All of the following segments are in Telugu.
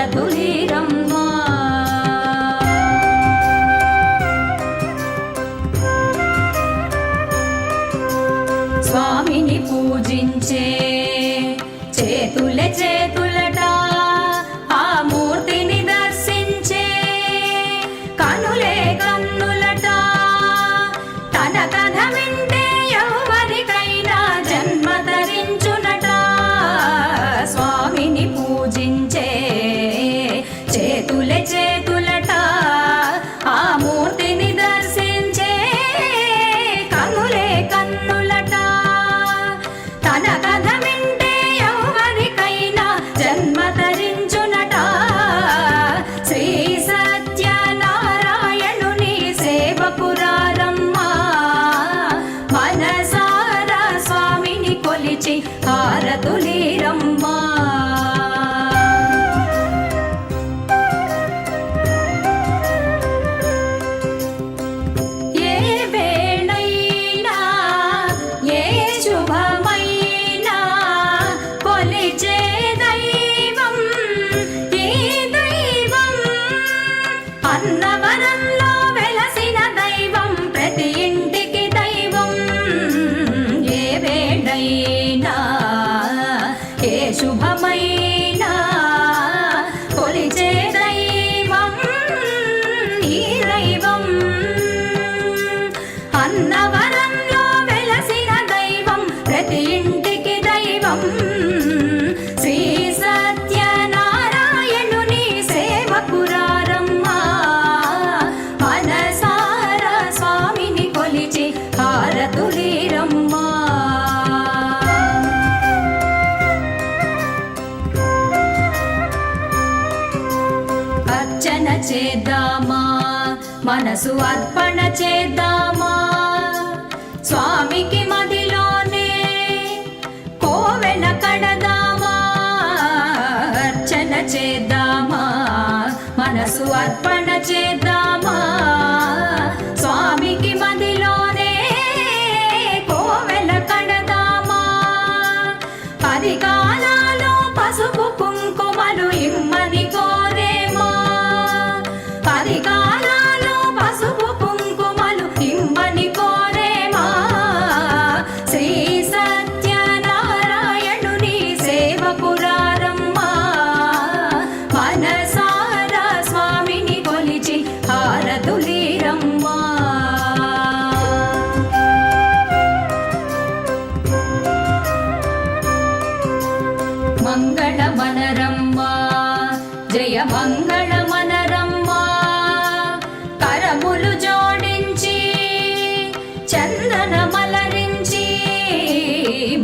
హారతులీరమ్మా. స్వామిని పూజించే చేతులే చేతులట, ఆ మూర్తిని దర్శించే కనులే కన్నులట. తన కథ వింటే ఎవరికైనా జన్మ ధరించునట. స్వామిని పూజించే చేతులే చేతులట, ఆ మూర్తిని దర్శించే కనులే కన్నులట. తన కథ వింటే ఎవరికైనా జన్మ ధరించునట. శ్రీ సత్యనారాయణుని సేవకురారమ్మా, మనసారా స్వామిని కొలిచి హారతులీరమ్మా. ఏ వేళైనా ఏ శుభమైనా కొలిచే దైవం ఈ దైవం. అన్నవరంలో వెలసిన దైవం, ప్రతి ఇంటికి దైవం. ఏ వేళైనా ఏ శుభమైనా కొలిచే దైవం ఈ దైవం. అన్నవరంలో వెలసిన దైవం, ప్రతి ఇంటికి దైవం. శ్రీ సత్యనారాయణుని సేవకురారమ్మా, మనసారా స్వామిని కొలిచి హారతులీరమ్మా. అర్చన చేద్దామా, మనసు అర్పణ చేద్దామా. స్వామికి మదిలోనే కోవెల కడదామా. అర్చన చేద్దామా, మనసు అర్పణ చేద్దామా. స్వామికి మదిలోనే కోవెల కడదామా. 10 కాలాలు పసుపు కుంకుమలు ఇమ్మని కోరేమా. 10 కాలాలు పసుపు కుంకుమలు ఇమ్మని కోరేమా. శ్రీ సత్యనారాయణుని సేవకురారమ్మా, మనసారా స్వామిని కొలిచి హారతులీరమ్మా. మంగళమనరమ్మా, జయ మంగళమనరమ్మా. కరములు జోడించి చందన మలరించి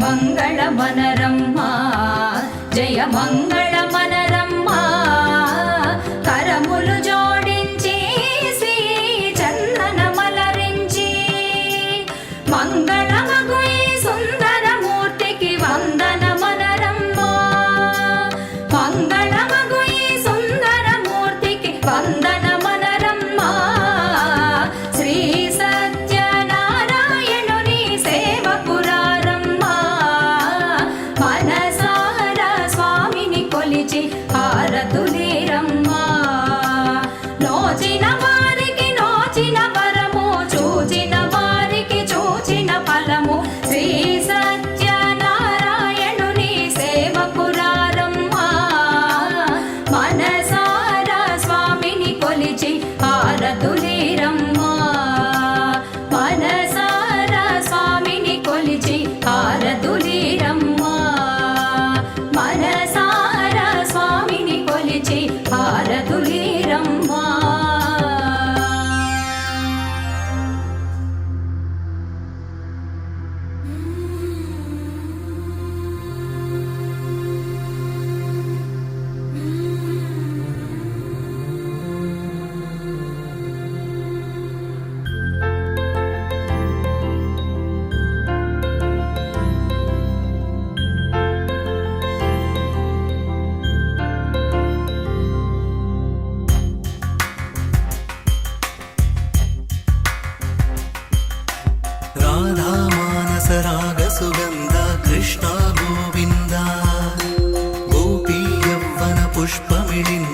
మంగళమనరమ్మా, జయ మంగళమనరమ్మా. కరములు జోడించి శ్రీ చందన మలరించి మంగళమగు ఈ సుందరమూర్తికి వందనమనరమ్మా. మంగళమగు ఈ సుందరమూర్తి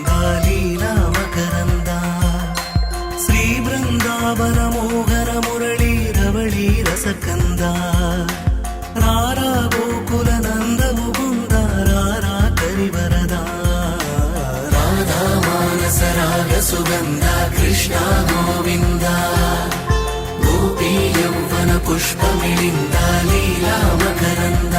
గోవింద లీలా మకరంద శ్రీ బృందావన మోహన మురళీ రవళీ రసకంద రారా గోకుల నంద ముకుంద రారా కరివరద రాధా మానస రాగ సుగంధ కృష్ణ గోవింద గోపీ యౌవన పుష్పమిళింద లీలా మకరంద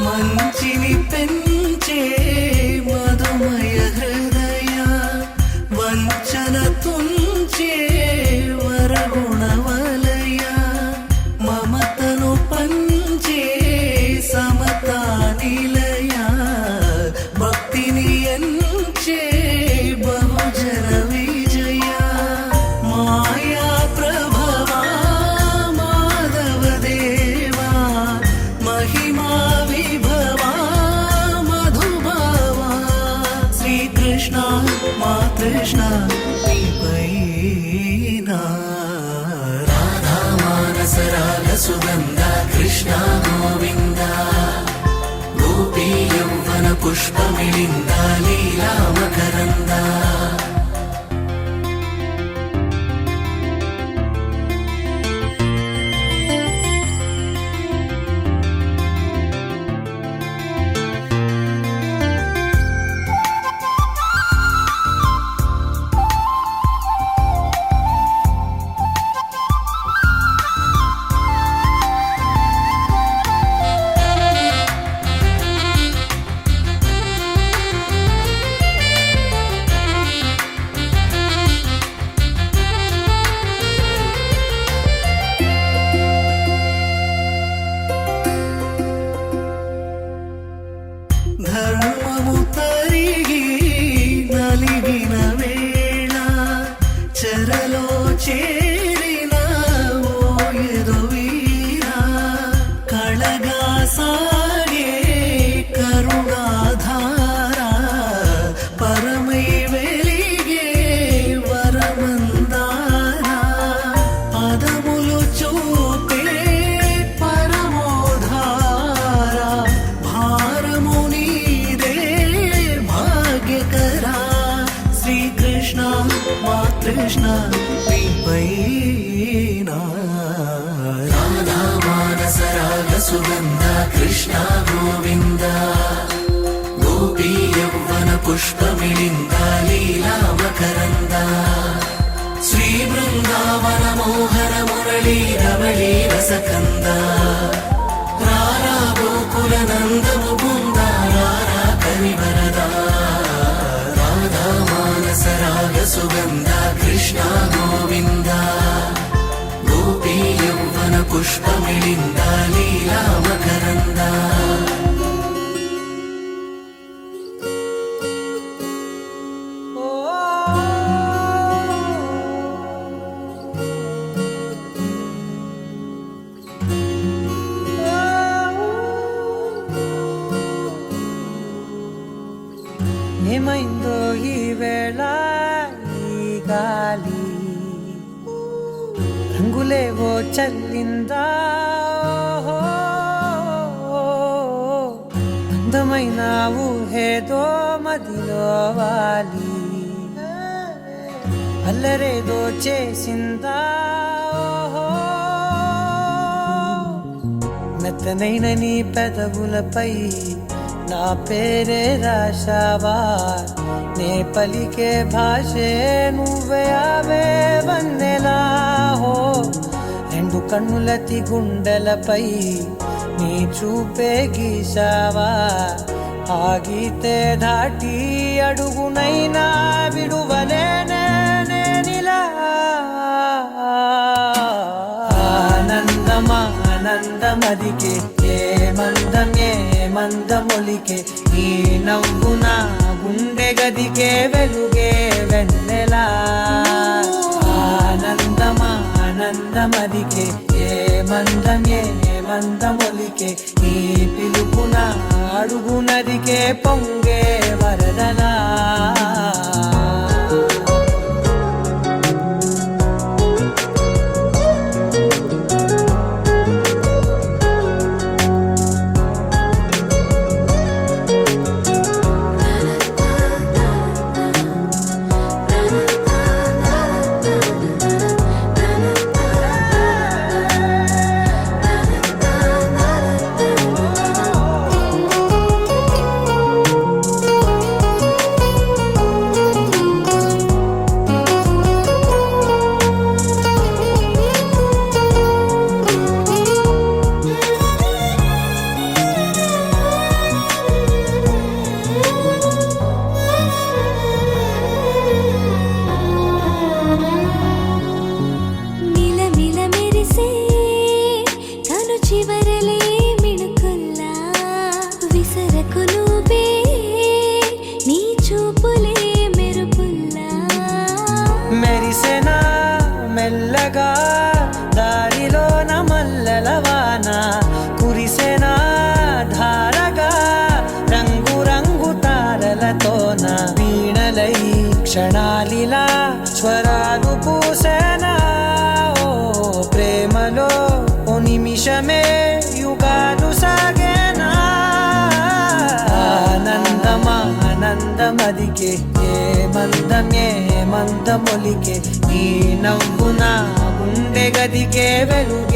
మంచిని పెంచే మధుమయ హృదయ వంచన తుంచే వరగుణవలయ మమతను పంచే సమతా నిలయ భక్తిని ఎంచే బహుజన విజయ మాయా ప్రభవా మాధవ దేవా మహిమా విభవా మధుభావా శ్రీకృష్ణ మా కృష్ణ నీపైనా రాధా మానస రాగ సుగంధ కృష్ణ గోవింద గోపీ యౌవన పుష్పమిళింద లీలా మకరంద ధర్మము తరిగి నలిగిన వేళ చెరలో చేరిన ఓయదు వీరా కళగా సాగే కరుణాధార పరమై వెలిగే వరమందార పదములు చూపే పరమోధార భారము నీదే భాగ్యకరా శ్రీకృష్ణ మా కృష్ణ నీపైనా రాధా మానస రాగ సుగంధ కృష్ణ గోవింద గోపీ యౌవన పుష్పమిళింద లీలా మకరంద శ్రీ బృందావన మోహన మురళీ రవళీ రసకంద రారా గోకుల నంద ముకుంద రారా కరివరద రాధా మానస రాగ సుగంధ కృష్ణ గోవింద గోపీ యౌవన పుష్పమిళింద లీలా మకరంద ఏమైందో ఈ వేళ ఈ గాలి రంగులేవో చల్లిందా అందమైన ఊహేదో మదిలో వాలి అల్లరేదో చేసిందా మెత్తనైన నీ పెదవులపై నా పేరే రాశావా నే పలికే భాషే నువ్వే అవే వన్నెలా హో రెండు కన్నులతి గుండెలపై నీ చూపే గీశావా ఆగితే దాటి అడుగునైనా విడువలేనే నేనిలా ఆనందమదికే ఏ మందమొలికే నీ నవ్వు నా గుండె గదికే వెలుగే వెన్నెలా ఆనందమదికే ఏ మందమొలికే నీ పిలుపున అడుగు నదికే పొంగే వరదలా మిలమిల మెరిసే కను చివరలే మిణుకుల్లా విసరకు నువ్వే నీ చూపులే మెరుపుల్లా మెరిసెనా మెల్లగా దారిలోన మల్లెలవాన కురిసెనా ధారగా రంగు తారలతోన వీణలై క్షణాలిలా స్వరాలు పూసేనా ఓ ప్రేమలో ఓ నిమిషమే యుగాలు సాగేనా ఆనందమదికే ఏ మందమొలికే నీ నవ్వు నా గుండె గదికే వెలుగే